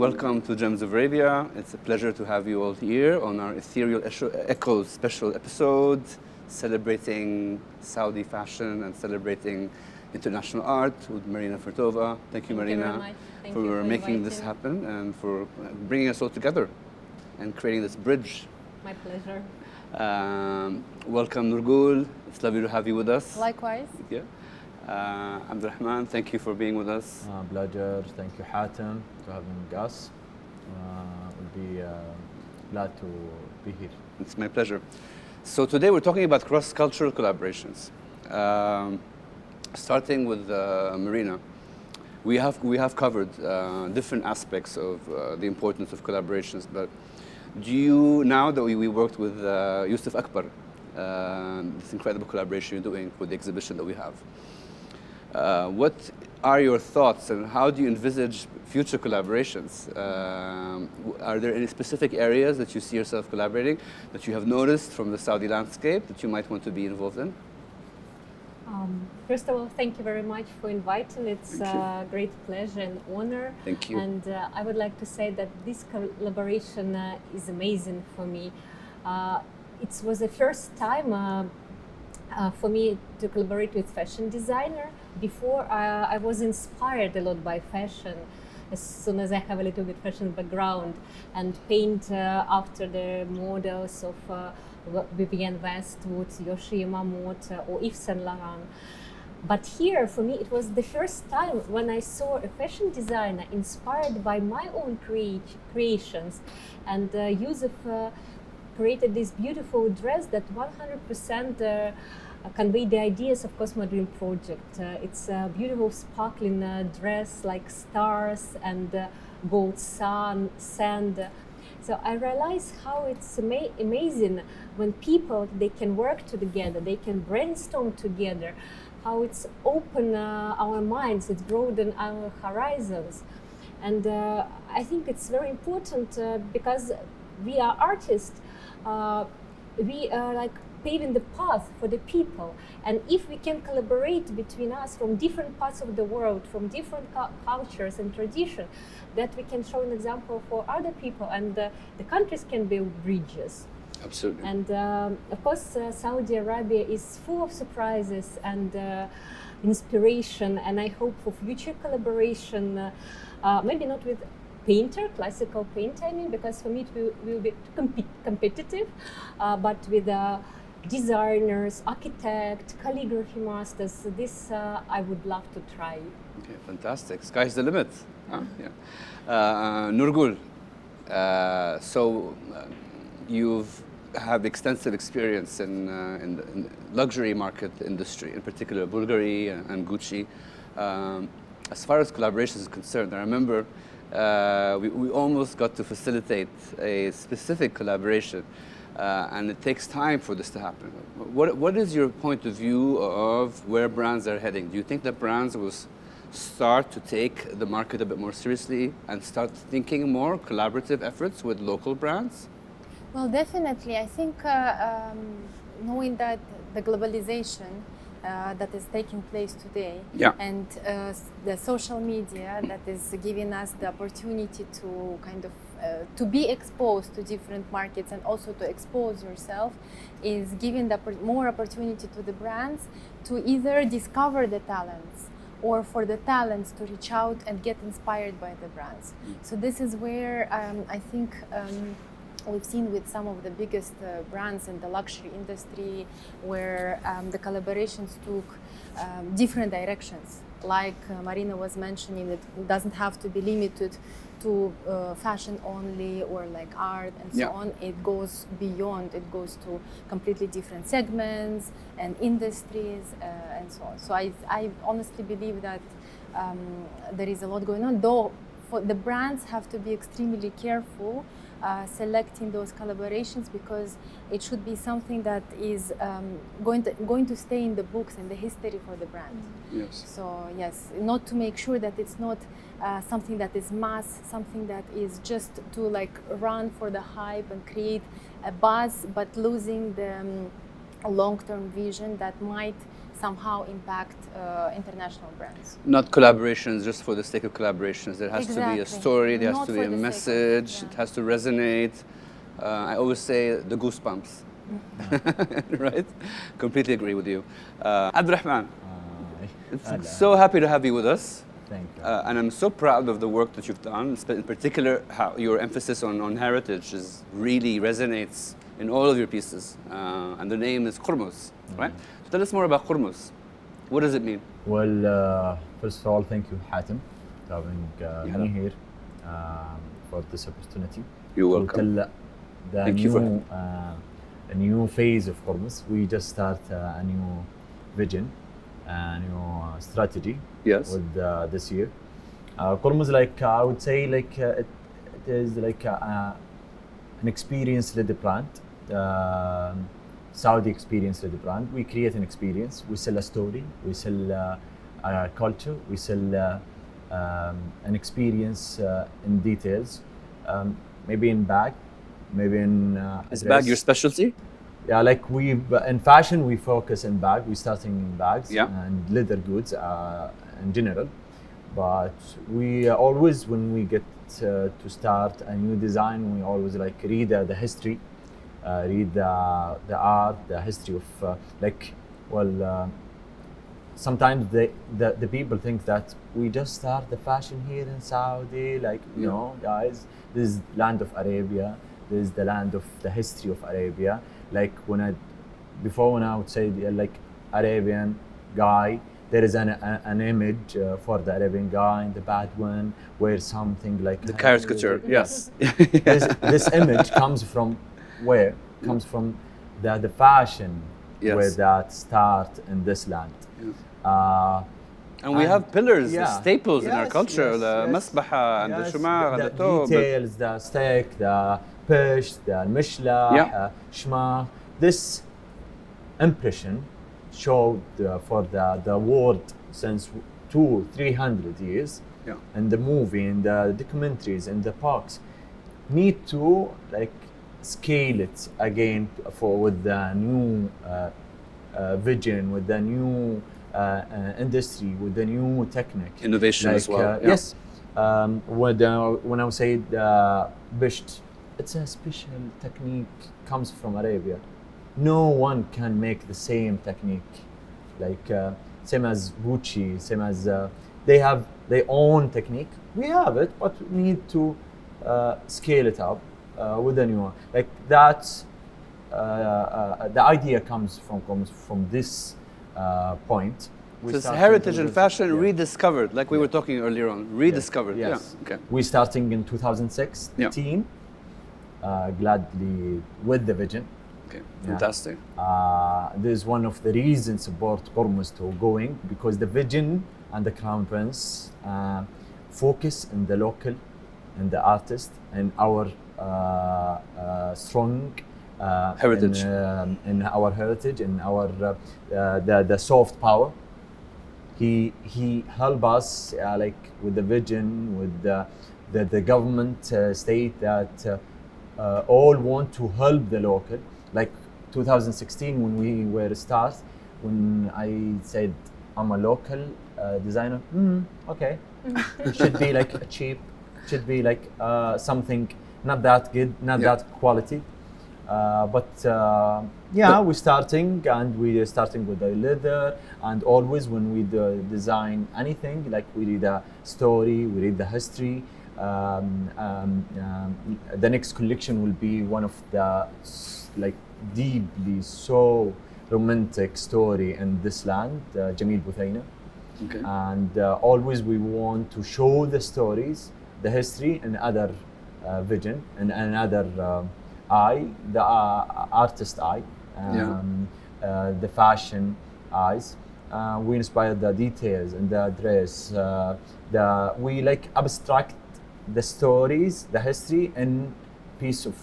welcome to Gems of Arabia. It's a pleasure to have you all here on our Ethereal Echoes special episode, celebrating Saudi fashion and celebrating international art with Marina Fedorova. Thank you, Marina, for making this happen and for bringing us all together and creating this bridge. My pleasure. Welcome, Nurgul. It's lovely to have you with us. Likewise. Thank you. Abdulrahman, thank you for being with us. Pleasure. Thank you, Hatem, for having us. We'll be glad to be here. It's my pleasure. So today we're talking about cross-cultural collaborations. Starting with Marina, we have covered different aspects of the importance of collaborations. But do you, now that we worked with Yousef Akbar, this incredible collaboration you're doing for the exhibition that we have, what are your thoughts and how do you envisage future collaborations? Are there any specific areas that you see yourself collaborating that you have noticed from the Saudi landscape that you might want to be involved in? First of all, thank you very much for inviting. It's a great pleasure and honor. Thank you. And I would like to say that this collaboration is amazing for me. It was the first time for me to collaborate with fashion designer. Before I was inspired a lot by fashion as soon as I have a little bit fashion background and paint after the models of Vivienne Westwood, Yohji Yamamoto or Yves Saint Laurent. But here for me it was the first time when I saw a fashion designer inspired by my own creations, and Yousef created this beautiful dress that 100% convey the ideas of Cosmo Dream project. It's a beautiful sparkling dress like stars and gold sun, sand. So I realized how it's amazing when people, they can work together, they can brainstorm together, how it's open our minds, it's broaden our horizons. And I think it's very important because we are artists, we are like paving the path for the people, and if we can collaborate between us from different parts of the world, from different cultures and traditions, that we can show an example for other people, and the countries can be bridges. Absolutely. And of course Saudi Arabia is full of surprises and inspiration, and I hope for future collaboration, maybe not with painter, classical painter, I mean, because for me it will be competitive, but with designers, architects, calligraphy masters. This I would love to try. Okay, fantastic. Sky's the limit. Huh? Yeah. Nurgul, so you've had extensive experience in the luxury market industry, in particular Bulgari and Gucci. As far as collaborations is concerned, I remember we almost got to facilitate a specific collaboration. And it takes time for this to happen. What is your point of view of where brands are heading? Do you think that brands will start to take the market a bit more seriously and start thinking more collaborative efforts with local brands? Well, definitely. I think knowing that the globalization that is taking place today, and the social media that is giving us the opportunity to kind of to be exposed to different markets and also to expose yourself, is giving more opportunity to the brands to either discover the talents or for the talents to reach out and get inspired by the brands. So this is where I think we've seen with some of the biggest brands in the luxury industry where the collaborations took different directions. Like Marina was mentioning, it doesn't have to be limited to fashion only or like art and so on. It goes beyond, it goes to completely different segments and industries and so on. So I honestly believe that there is a lot going on, though the brands have to be extremely careful selecting those collaborations, because it should be something that is going to stay in the books and the history for the brand. Yes. So yes, not to make sure that it's not something that is mass, something that is just to like run for the hype and create a buzz, but losing the long-term vision that might somehow impact international brands. Not collaborations just for the sake of collaborations. There has to be a story, there has Not to be for a the sake of- message, yeah. it has to resonate. I always say the goosebumps, right? Completely agree with you. Abdulrahman, so happy to have you with us. Thank you. And I'm so proud of the work that you've done, in particular how your emphasis on heritage really resonates in all of your pieces. And the name is Hormuz, right? So tell us more about Hormuz. What does it mean? Well, first of all, thank you, Hatem, for having me here for this opportunity. You're to welcome. tell the Thank you for new, a new phase of Hormuz. We just start a new vision, a new strategy. Yes. With this year. Hormuz, like I would say, like it is like an experience-led brand. Saudi experience-led brand. We create an experience. We sell a story. We sell a culture. We sell an experience in details. Maybe in bag, maybe in Is bag your specialty? yeah, like we in fashion we focus in bag. We're starting in bags and leather goods in general, but we always, when we get to start a new design, we always like read the history, read the art, the history of sometimes the people think that we just start the fashion here in Saudi, like no, guys, this is land of Arabia, this is the land of the history of Arabia. Like when I would say like Arabian guy, there is an image for the Arabian guy in the bad one, where something like The caricature, yes. This image comes from where? Comes from the fashion where that start in this land. And we have pillars, yeah. staples in our culture, the masbaha and the shumar and the thob. details, the steak, the pish, the mishlah, shma. This impression showed for the world since 200-300 years, and the movie, and the documentaries, and the parks need to like scale it again with the new vision, with the new industry, with the new technique, innovation like, as well. Yes, when I say bisht, it's a special technique, comes from Arabia. No one can make the same technique, like same as Gucci, same as they have their own technique. We have it, but we need to scale it up with a new one. Like that's the idea comes from this point. So it's heritage and fashion rediscovered, like we were talking earlier on. Rediscovered. Yes. Yeah. Okay. We're starting in 2016. Gladly with the vision. Okay. Fantastic. This is one of the reasons support Hormuz to going, because the vision and the Crown Prince focus in the local and the artist and our strong heritage, in our heritage, in our the soft power. He help us like with the vision, with the government state that all want to help the local. Like 2016 when we were start, when I said I'm a local designer, okay, it should be like a cheap, should be like something not that good, not that quality. But we're starting, and we're starting with the leather, and always when we design anything, like we read a story, we read the history. The next collection will be one of the like deeply so romantic story in this land, Jamil Buthaina. Okay. And always we want to show the stories, the history, and other vision, and another eye, the artist eye, the fashion eyes. We inspire the details and the dress. We like abstract the stories, the history, in piece of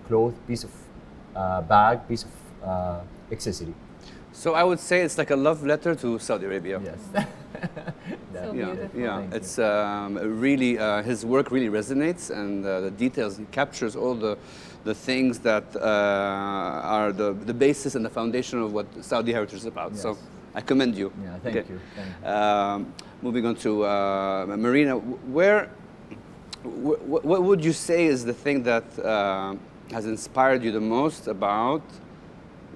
cloth, piece of bag, piece of accessory. So I would say it's like a love letter to Saudi Arabia. Yes. So beautiful. Yeah. It's really his work really resonates, and the details, he captures all the things that are the basis and the foundation of what Saudi heritage is about. Yes. So I commend you. Yeah, thank Okay. you. Thank you. Moving on to Marina, what would you say is the thing that has inspired you the most about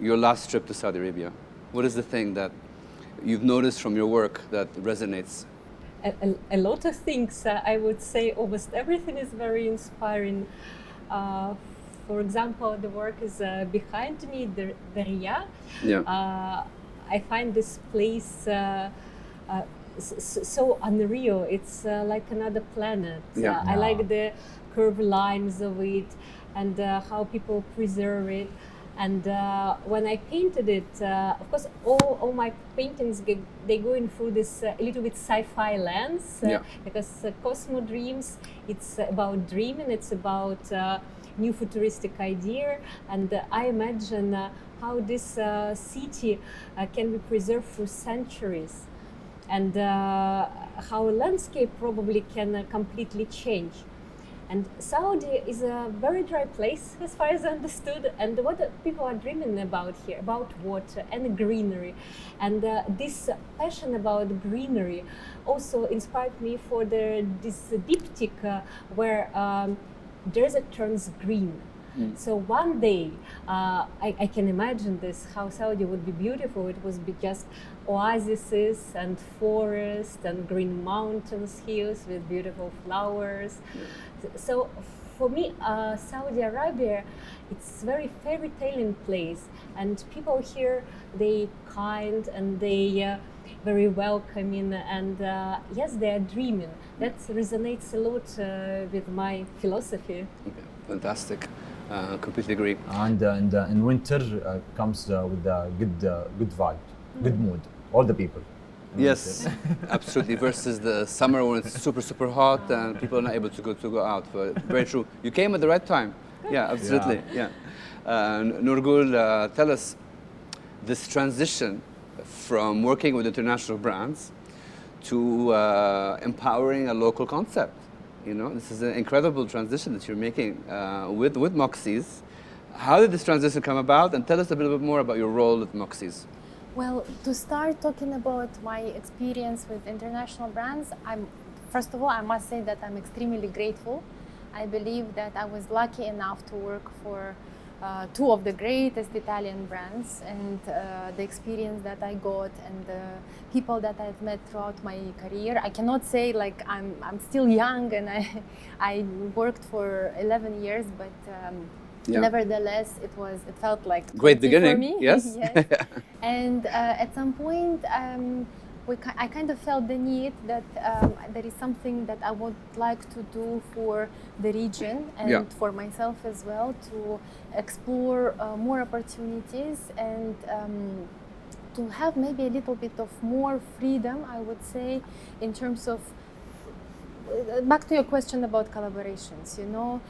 your last trip to Saudi Arabia? What is the thing that you've noticed from your work that resonates? A lot of things. I would say almost everything is very inspiring. For example, the work is behind me, the Riyadh. Yeah. I find this place so unreal. It's like another planet. Yeah. I like the curved lines of it and how people preserve it. And when I painted it, of course, all my paintings, they going through this a little bit sci-fi lens, because Cosmo Dreams, it's about dreaming, it's about new futuristic idea, and I imagine how this city can be preserved through centuries, and how a landscape probably can completely change. And Saudi is a very dry place, as far as I understood. And what people are dreaming about here, about water and greenery. And this passion about greenery also inspired me for this diptych where there's a turns green. So one day, I can imagine this, how Saudi would be beautiful. It would be just oases and forests and green mountains, hills with beautiful flowers. So for me, Saudi Arabia, it's very fairy tale place, and people here, they kind and they very welcoming, and yes, they are dreaming. That resonates a lot with my philosophy. Okay. Fantastic. Completely agree. And in winter comes with a good vibe, good mood. All the people. Yes, absolutely. Versus the summer when it's super hot and people are not able to go out. But very true. You came at the right time. Yeah, absolutely. Yeah. Nurgul, tell us this transition from working with international brands to empowering a local concept. You know, this is an incredible transition that you're making with MOKSYZ. How did this transition come about? And tell us a little bit more about your role at MOKSYZ. Well, to start talking about my experience with international brands, first of all, I must say that I'm extremely grateful. I believe that I was lucky enough to work for two of the greatest Italian brands, and the experience that I got and the people that I've met throughout my career. I cannot say like I'm still young and I worked for 11 years, but nevertheless, it felt like great beginning for me. Yes. Yes. And at some point, I kind of felt the need that there is something that I would like to do for the region and for myself as well, to explore more opportunities and to have maybe a little bit of more freedom, I would say, in terms of back to your question about collaborations, you know,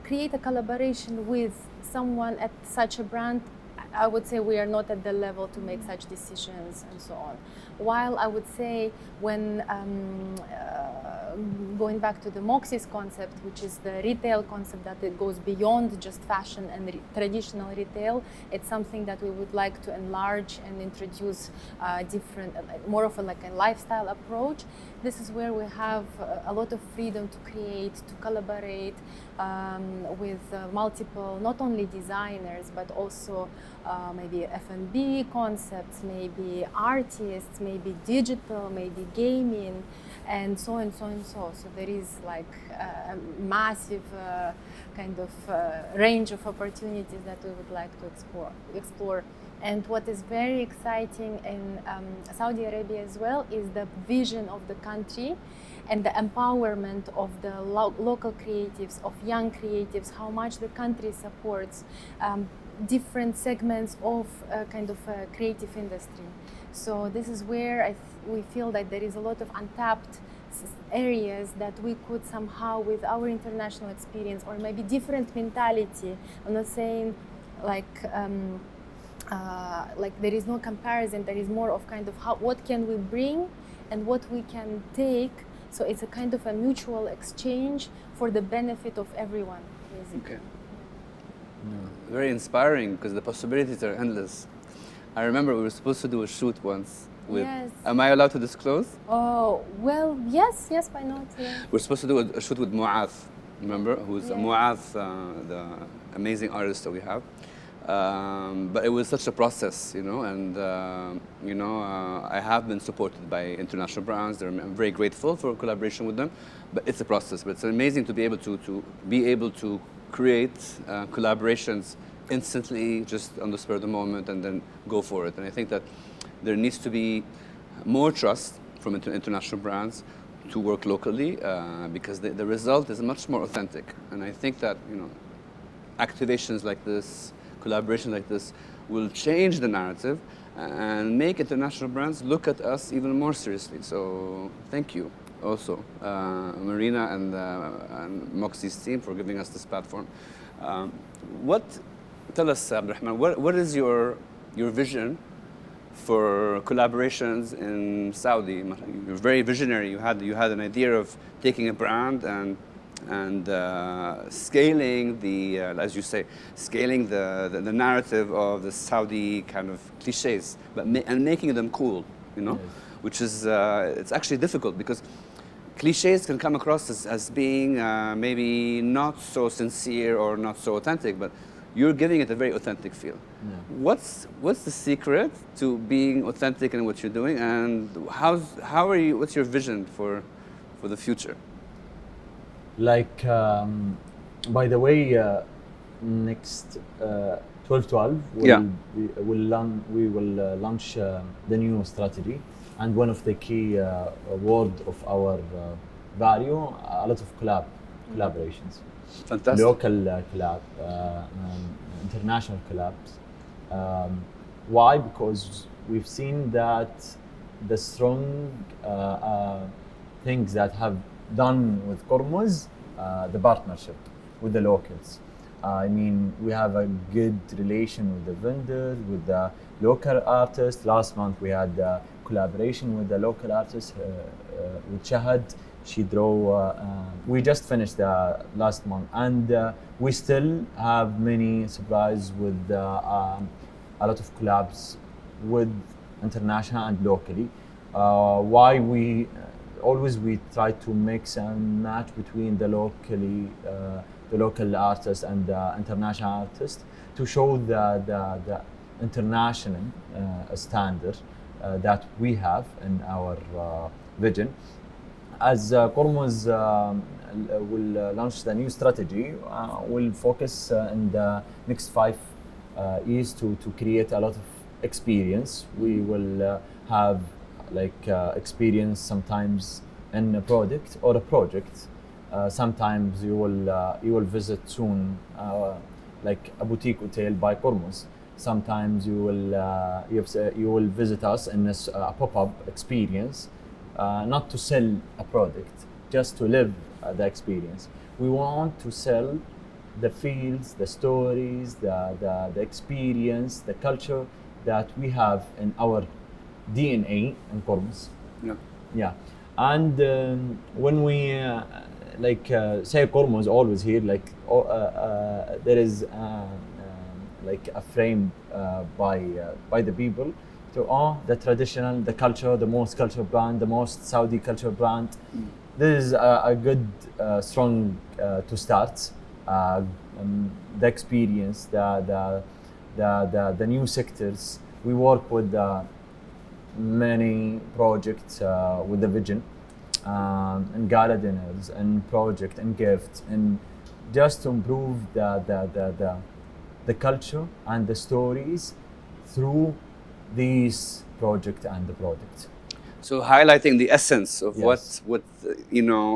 create a collaboration with someone at such a brand. I would say we are not at the level to make such decisions and so on. While I would say when going back to the MOKSYZ concept, which is the retail concept that it goes beyond just fashion and traditional retail, it's something that we would like to enlarge and introduce more of a lifestyle approach. This is where we have a lot of freedom to create, to collaborate with multiple, not only designers, but also maybe F&B concepts, maybe artists, maybe digital, maybe gaming, and so and so and so. So there is like a massive kind of range of opportunities that we would like to explore. And what is very exciting in Saudi Arabia as well is the vision of the country and the empowerment of the local creatives, of young creatives, how much the country supports different segments of kind of creative industry. So this is where we feel that there is a lot of untapped areas that we could somehow, with our international experience or maybe different mentality, I'm not saying like there is no comparison, there is more of kind of what can we bring and what we can take. So it's a kind of a mutual exchange for the benefit of everyone, basically. Okay. Very inspiring, because the possibilities are endless. I remember we were supposed to do a shoot once with. Yes. Am I allowed to disclose? Oh, well, yes, why not? Yeah. We're supposed to do a shoot with Mu'ath. Remember, who's Yeah. Mu'ath, the amazing artist that we have. But it was such a process, you know, and I have been supported by international brands. I'm very grateful for collaboration with them, but it's a process. But it's amazing to be able to create collaborations instantly, just on the spur of the moment, and then go for it. And I think that there needs to be more trust from international brands to work locally, because the result is much more authentic. And I think that, you know, activations like this, collaboration like this, will change the narrative and make international brands look at us even more seriously. So thank you also, Marina and MOKSYZ team, for giving us this platform. Tell us, Abdulrahman, what is your vision for collaborations in Saudi? You're very visionary. You had an idea of taking a brand and scaling as you say, scaling the narrative of the Saudi kind of cliches, and making them cool, you know, Yes. which is it's actually difficult because cliches can come across as being maybe not so sincere or not so authentic, but you're giving it a very authentic feel. Yeah. What's the secret to being authentic in what you're doing, and what's your vision for the future? Like, by the way, next 12/12 we will launch the new strategy, and one of the key word of our value, a lot of collaborations. Fantastic. Local collab, international collabs. Why? Because we've seen that the strong things that have done with Hormuz, the partnership with the locals. I mean, we have a good relation with the vendors, with the local artists. Last month we had a collaboration with the local artist, with Shahad. She drew. We just finished last month, and we still have many surprises with a lot of collabs with international and locally. Why we always try to mix and match between the local artist and the international artist to show the international standard that we have in our vision. As Hormuz will launch the new strategy, we'll focus in the next 5 years to create a lot of experience. We will have experience sometimes in a product or a project. Sometimes you will visit soon like a boutique hotel by Hormuz. Sometimes you will visit us in a pop-up experience. Not to sell a product, just to live the experience. We want to sell the feels, the stories, the experience, the culture that we have in our DNA in Hormuz. Yeah. Yeah. And when we say Hormuz, always here there is a frame by the people to the traditional, the culture, the most cultural brand, the most Saudi culture brand. This is a good, strong to start. The experience, the new sectors. We work with many projects with the vision, and gala dinners, and project and gift, and just to improve the culture and the stories through these project and the product. So highlighting the essence of Yes. what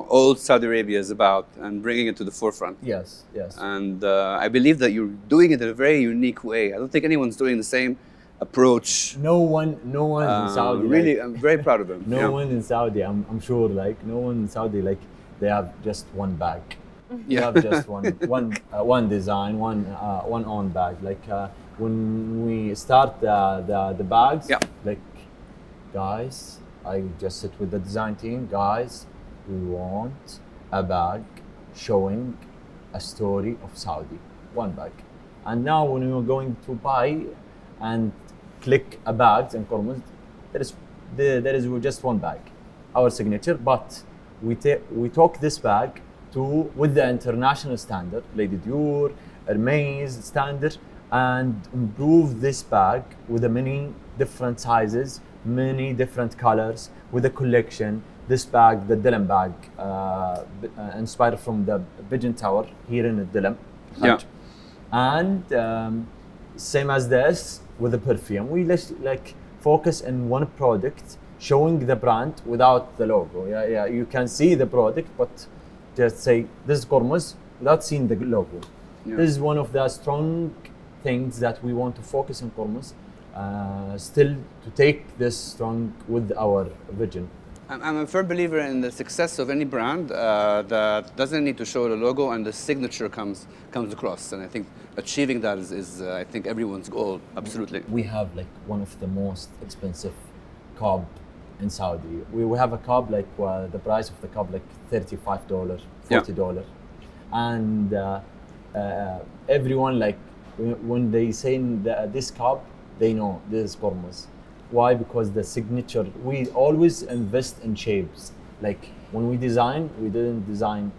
old Saudi Arabia is about and bringing it to the forefront. Yes. And I believe that you're doing it in a very unique way. I don't think anyone's doing the same approach. No one in Saudi. Really, I'm very proud of them. No one in Saudi. I'm sure. No one in Saudi. They have just one bag. They have just one design, one on bag. When we start the bags, guys, I just sit with the design team. Guys, we want a bag showing a story of Saudi. One bag. And now when we were going to buy and click a bag in Hormuz, there is just one bag, our signature. But we took this bag with the international standard, Lady Dior, Hermes standard, and improve this bag with many different sizes, many different colors, with a collection. This bag, the Dilam bag, inspired from the Pigeon Tower here in the Dilam. Yeah. And same as this with the perfume, we like focus on one product, showing the brand without the logo. Yeah, you can see the product, but just say this is Hormuz without seeing the logo. Yeah. This is one of the strong things that we want to focus on Hormuz, still to take this strong with our vision. I'm a firm believer in the success of any brand that doesn't need to show the logo and the signature comes across. And I think achieving that is I think everyone's goal. Absolutely. We have like one of the most expensive cob in Saudi. We have a cob like the price of the cob like $35, $40, and everyone like when they say this cob, they know this is Hormuz. Why? Because the signature, we always invest in shapes. Like when we design, we didn't design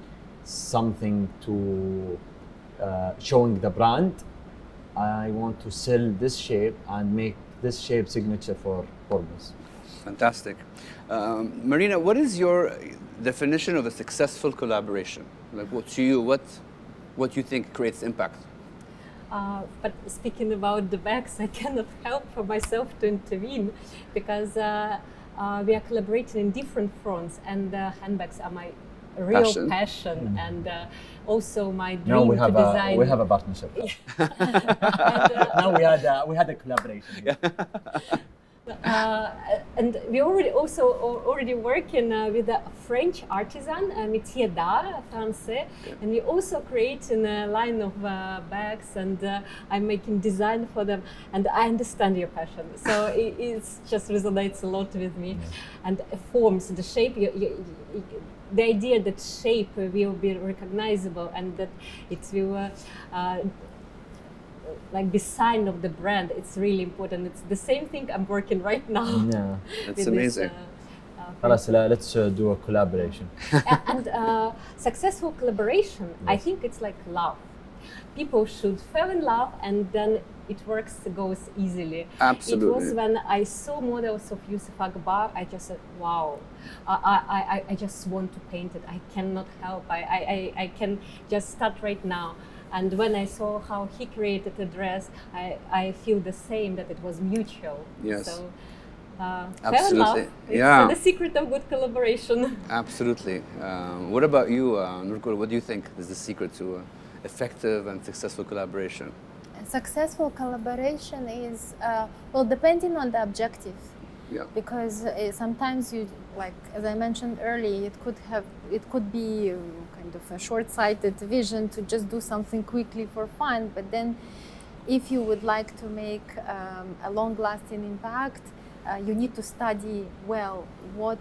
something to showing the brand. I want to sell this shape and make this shape signature for Hormuz. Fantastic. Marina, what is your definition of a successful collaboration? Like what to you, what you think creates impact? But speaking about the bags, I cannot help for myself to intervene because we are collaborating in different fronts, and handbags are my real passion and also my dream to design. We have a partnership. Now we had a collaboration. Yeah. And we already working with a French artisan, métier d'art français, and we also creating a line of bags, and I'm making design for them. And I understand your passion, so it just resonates a lot with me. And forms, the shape, the idea that shape will be recognizable and that it will like the sign of the brand, it's really important. It's the same thing I'm working right now. Yeah, that's amazing. Let's do a collaboration. And successful collaboration, yes. I think it's like love. People should fall in love and then it goes easily. Absolutely. It was when I saw models of Yousef Akbar, I just said, wow, I just want to paint it. I cannot help. I can just start right now. And when I saw how he created the dress, I feel the same, that it was mutual. Yes. So, absolutely. It's the secret of good collaboration. Absolutely. What about you, Nurgul? What do you think is the secret to effective and successful collaboration? Successful collaboration is, depending on the objective. Yeah. Because sometimes you, like as I mentioned earlier, it could be kind of a short-sighted vision to just do something quickly for fun. But then, if you would like to make a long-lasting impact, you need to study well what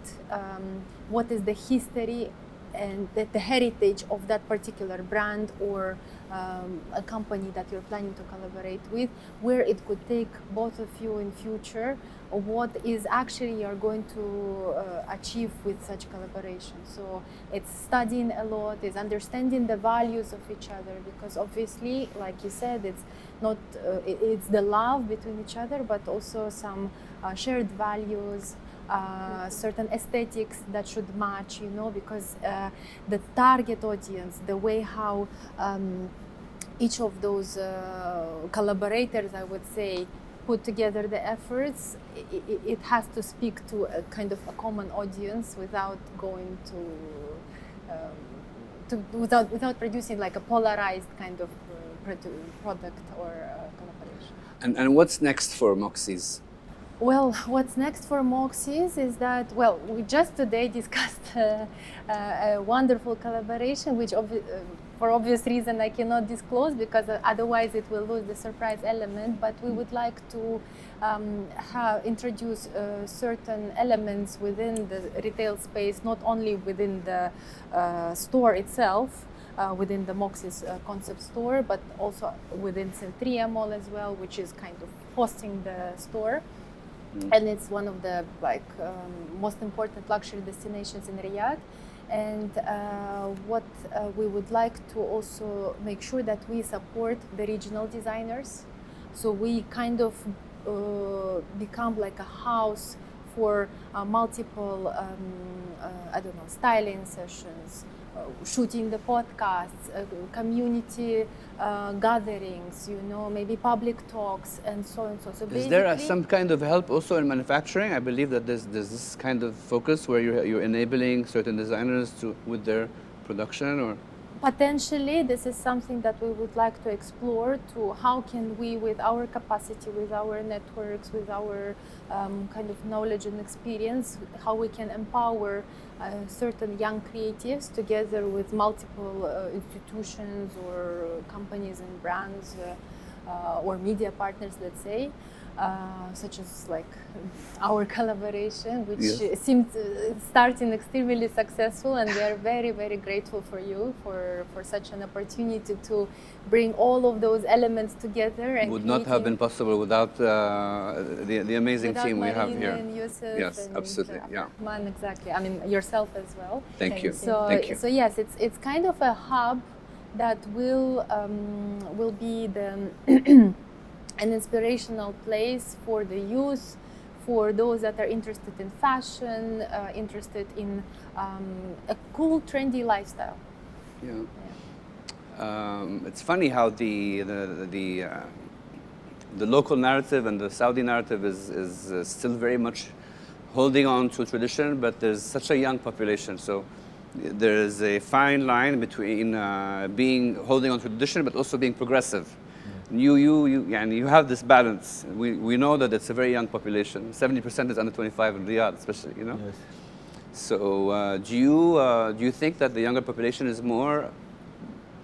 is the history and the heritage of that particular brand or a company that you're planning to collaborate with, where it could take both of you in future, or what is actually you're going to achieve with such collaboration. So it's studying a lot, it's understanding the values of each other, because obviously, like you said, it's not it's the love between each other, but also some shared values, certain aesthetics that should match, because the target audience, the way how each of those collaborators, I would say, put together the efforts, it has to speak to a kind of a common audience without going without producing like a polarized kind of product or collaboration. And what's next for MOKSYZ? Well, what's next for MOKSYZ is that, we just today discussed a wonderful collaboration, which for obvious reason I cannot disclose, because otherwise it will lose the surprise element. But we would like to introduce certain elements within the retail space, not only within the store itself, within the MOKSYZ concept store, but also within Centria Mall as well, which is kind of hosting the store. And it's one of the most important luxury destinations in Riyadh. And what we would like to also make sure that we support the regional designers. So we kind of become like a house for multiple, styling sessions, shooting the podcasts, community gatherings, maybe public talks, and so on and so. So is there some kind of help also in manufacturing? I believe that there's this kind of focus where you're enabling certain designers with their production, or potentially this is something that we would like to explore, to how can we, with our capacity, with our networks, with our kind of knowledge and experience, how we can empower certain young creatives together with multiple institutions or companies and brands or media partners, let's say, such as like our collaboration, which seemed starting extremely successful, and we are very, very grateful for you for such an opportunity to bring all of those elements together. And would not have been possible without the amazing team we have here. And Yousef, yes, and absolutely, Abdulrahman, exactly. I mean, yourself as well. Thank you. So, Thank you. So yes, it's kind of a hub that will be an inspirational place for the youth, for those that are interested in fashion, interested in a cool, trendy lifestyle. It's funny how the local narrative and the Saudi narrative is still very much holding on to tradition, but there's such a young population. So there is a fine line between holding on to tradition, but also being progressive. You have this balance. We know that it's a very young population. 70% is under 25 in Riyadh, especially. Yes. So do you think that the younger population is more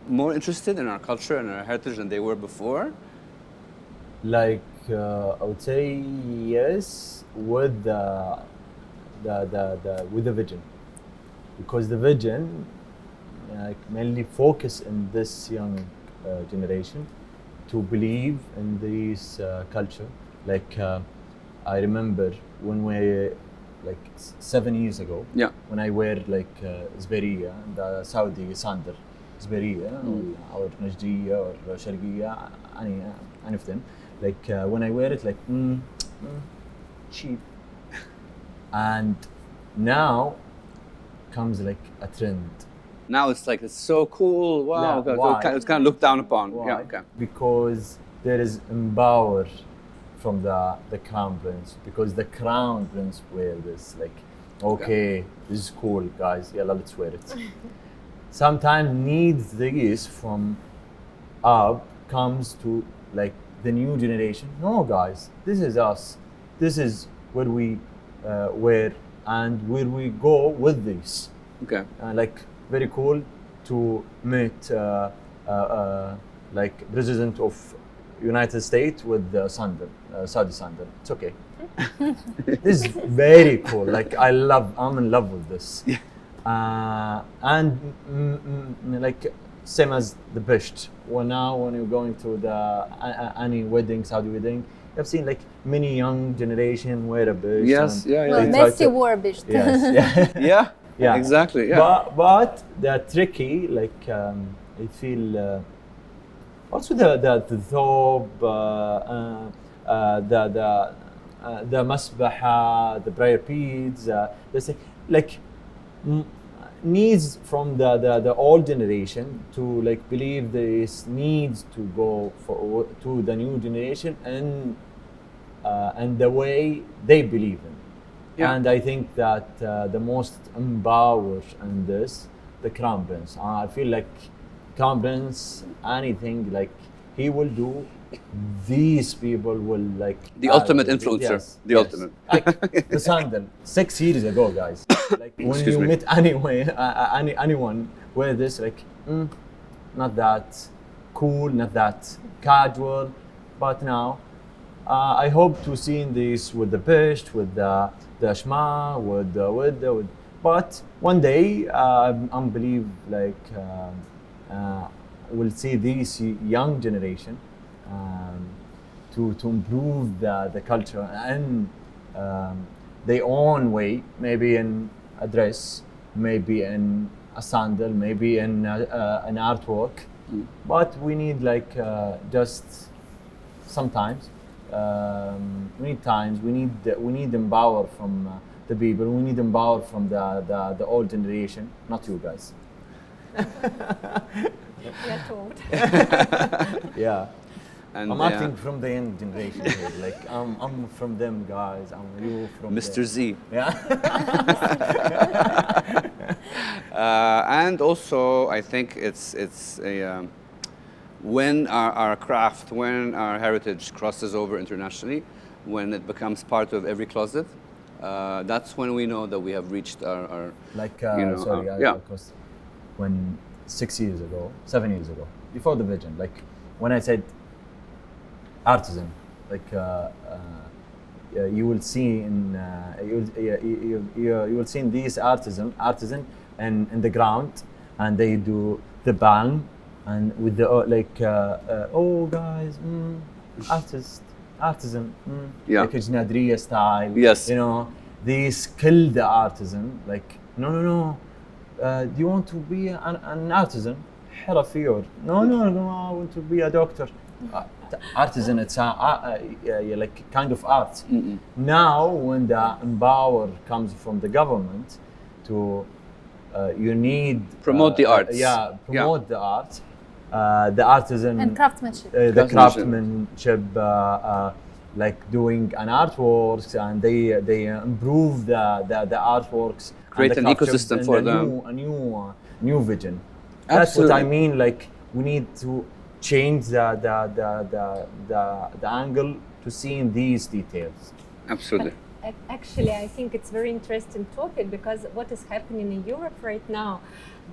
interested in our culture and our heritage than they were before? I would say yes, with the vision, because the vision mainly focus in this young generation to believe in this culture. I remember when we 7 years ago, when I wear Zberiya, the Saudi sandal, Zberiya or Najdiya or Sharqiya, any of them. When I wear it, cheap. And now comes a trend. Now it's so cool. Wow, it's kind of looked down upon. Why? Yeah, okay. Because there is empower from the crown prince. Because the crown prince wear this. Okay, this is cool, guys. Yeah, let's wear it. Sometimes needs this from up comes to the new generation. No, guys, this is us. This is where we wear and where we go with this. Okay. Very cool to meet president of United States with the sandal, Saudi sandal. It's okay. This is very cool. I'm in love with this. And same as the bisht. Well, now when you're going to any wedding, Saudi wedding, I've seen many young generation wear a bisht. Yes, Well, Messi wore a bisht. Yes, yeah. Yeah, exactly. Yeah. But they're tricky. I feel also the thob, the masbaha, the prayer beads. They say needs from the old generation to believe this needs to go to the new generation and the way they believe in. Yeah. And I think that the most empowered in this, the Crown Prince. I feel Crown Prince, anything he will do, these people will the ultimate influencer. Yes, the ultimate. The sandal 6 years ago, guys. When you meet anyone wear this, not that cool, not that casual, but now I hope to see this with the bisht, with the shma, with but one day I believe will see this young generation to improve the culture and their own way, maybe in a dress, maybe in a sandal, maybe in an artwork. But we need like just sometimes we need times. We need empower from the people. We need empower from the old generation, not you guys. You're told. Yeah. And I'm acting from the young generation here. Like I'm from them guys. I'm you from Mr. Z. Yeah. And also, I think it's a when our craft, when our heritage crosses over internationally, when it becomes part of every closet, that's when we know that we have reached our Like sorry, because when 7 years ago, before the vision, like when I said artisan, like you will see in you will see in these artisan in the ground, and they do the palm and with the oh guys, artisan, like a Jnadriya style. Yes. You know, they kill the artisan. Like no. Do you want to be an artisan? حرفي or no, I want to be a doctor. Artisan, it's like kind of art. Now, when the empower comes from the government to you need promote the arts. Promote the art, the artisan and craftsmanship. The craftsmanship, like doing an artworks, and they improve the artworks. Create an ecosystem for them. A new vision. Absolutely. That's what I mean. Like we need to change the angle to seeing these details. Absolutely. Actually, I think it's very interesting topic, because what is happening in Europe right now,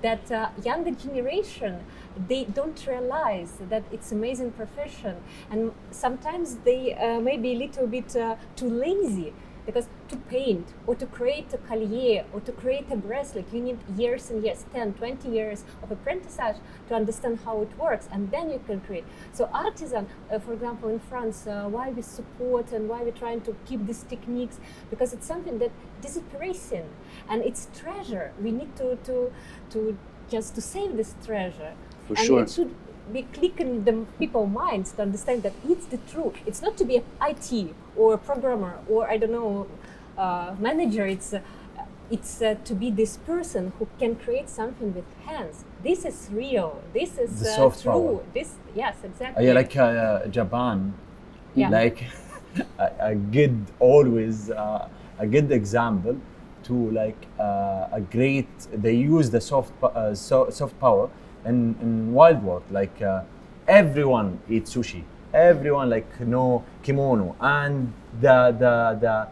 that younger generation, they don't realize that it's amazing profession, and sometimes they may be a little bit too lazy, because to paint or to create a collier or to create a bracelet, you need years and years, 10, 20 years of apprenticeship to understand how it works, and then you can create. So artisan, for example, in France, why we support and why we're trying to keep these techniques, because it's something that disappearing, and it's treasure. We need to just to save this treasure. For and sure. It should be clicking the people's minds to understand that it's the truth. It's not to be an IT or a programmer or I don't know manager. It's to be this person who can create something with hands. This is real. This is the soft true. power. This, yes, exactly. Yeah, like Japan, Yeah. like a good example to like a great. They use the soft power in wild world. Like everyone eats sushi. Everyone like kimono, and the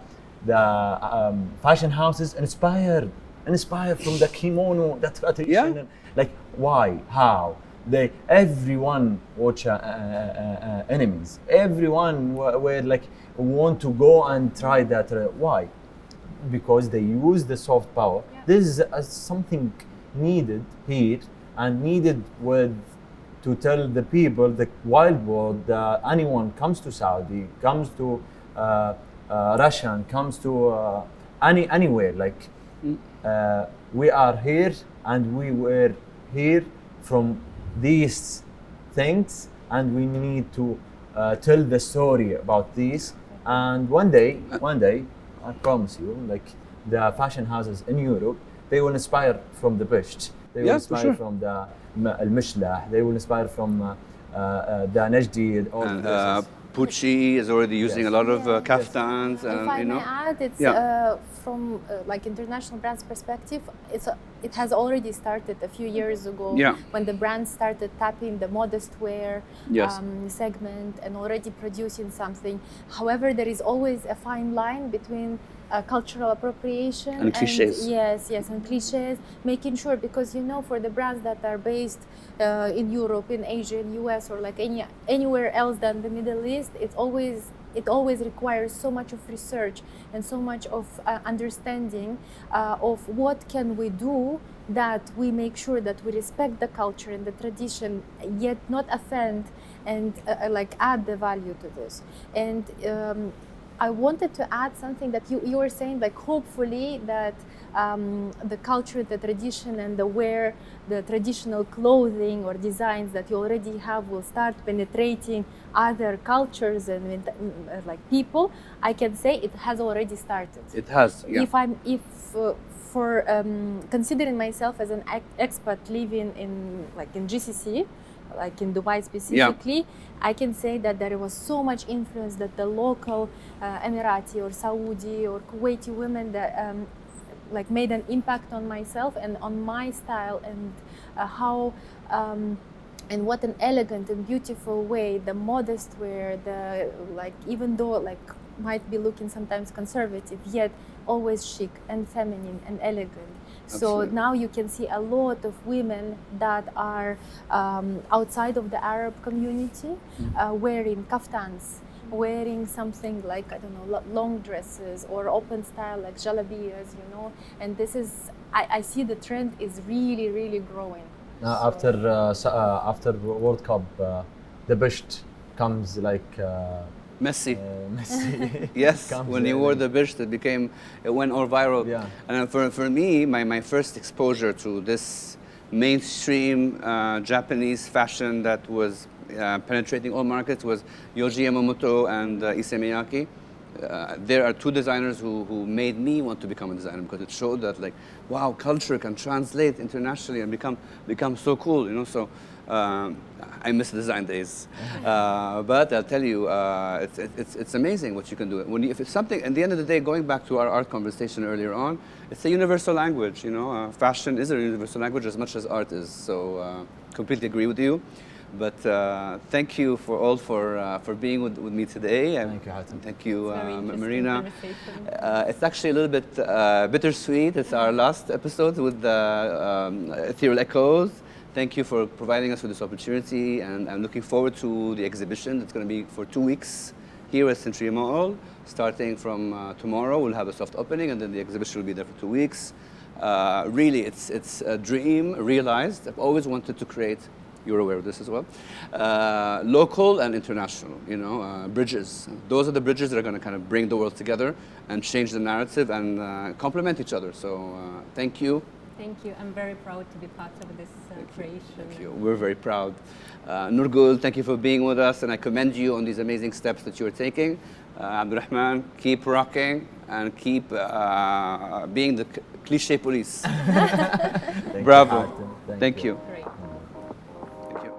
fashion houses inspired from the kimono, that traditional. Yeah. Like why? How? Everyone watch enemies. Everyone were like want to go and try that. Why? Because they use the soft power. Yeah. This is something needed here and needed to tell the people, the wild world, anyone comes to Saudi, comes to Russia, and comes to anywhere. Like we are here, and we were here from these things, and we need to tell the story about this. And one day, I promise you, like the fashion houses in Europe, they will inspire from the Bisht. They will inspire from the Al-Mishlah. They will inspire from the Najdi. All And Pucci is already using a lot of kaftans, If I and may add, it's from like international brands perspective, it has already started a few years ago when the brands started tapping the modest wear segment and already producing something. However, there is always a fine line between cultural appropriation and cliches. And cliches, making sure, because for the brands that are based in Europe, in Asia, in US, or like anywhere else than the Middle East, it always requires so much of research and so much of understanding of what can we do that we make sure that we respect the culture and the tradition, yet not offend and like add the value to this. And I wanted to add something that you were saying, like hopefully that the culture, the tradition, and the traditional clothing or designs that you already have will start penetrating other cultures and like people. I can say it has already started. It has, yeah. For considering myself as an expat living in GCC, like in Dubai specifically, I can say that there was so much influence that the local Emirati or Saudi or Kuwaiti women that like made an impact on myself and on my style, and how and what an elegant and beautiful way the modest wear, the like, even though like might be looking sometimes conservative, yet always chic and feminine and elegant. Absolutely. So now you can see a lot of women that are outside of the Arab community wearing kaftans, wearing something like, I don't know, long dresses or open style like jalabiyas, you know. And this is, I see the trend is really, really growing. After World Cup, the best comes like Messi. Messi. Yes, when he wore the bisht, it went all viral. Yeah. And for me, my first exposure to this mainstream Japanese fashion that was penetrating all markets was Yohji Yamamoto and Issey Miyake. There are two designers who made me want to become a designer, because it showed that, like, wow, culture can translate internationally and become so cool, you know. So I miss the design days, but I'll tell you, it's amazing what you can do. If it's something, at the end of the day, going back to our art conversation earlier on, it's a universal language, you know. Fashion is a universal language as much as art is. So completely agree with you. But thank you for being with me today. Thank you, Hatem. Thank you, Marina. Marina. It's actually a little bit bittersweet. It's our last episode with Ethereal Echoes. Thank you for providing us with this opportunity, and I'm looking forward to the exhibition. It's going to be for 2 weeks here at Century Mall. Starting from tomorrow, we'll have a soft opening, and then the exhibition will be there for 2 weeks. Really, it's a dream realized. I've always wanted to create, you're aware of this as well, local and international, you know, bridges. Those are the bridges that are going to kind of bring the world together and change the narrative and complement each other. So thank you. Thank you. I'm very proud to be part of this creation. Thank you. We're very proud. Nurgul, thank you for being with us, and I commend you on these amazing steps that you're taking. Abdulrahman, keep rocking and keep being the cliche police. Bravo. Thank Thank you. Great. Thank you.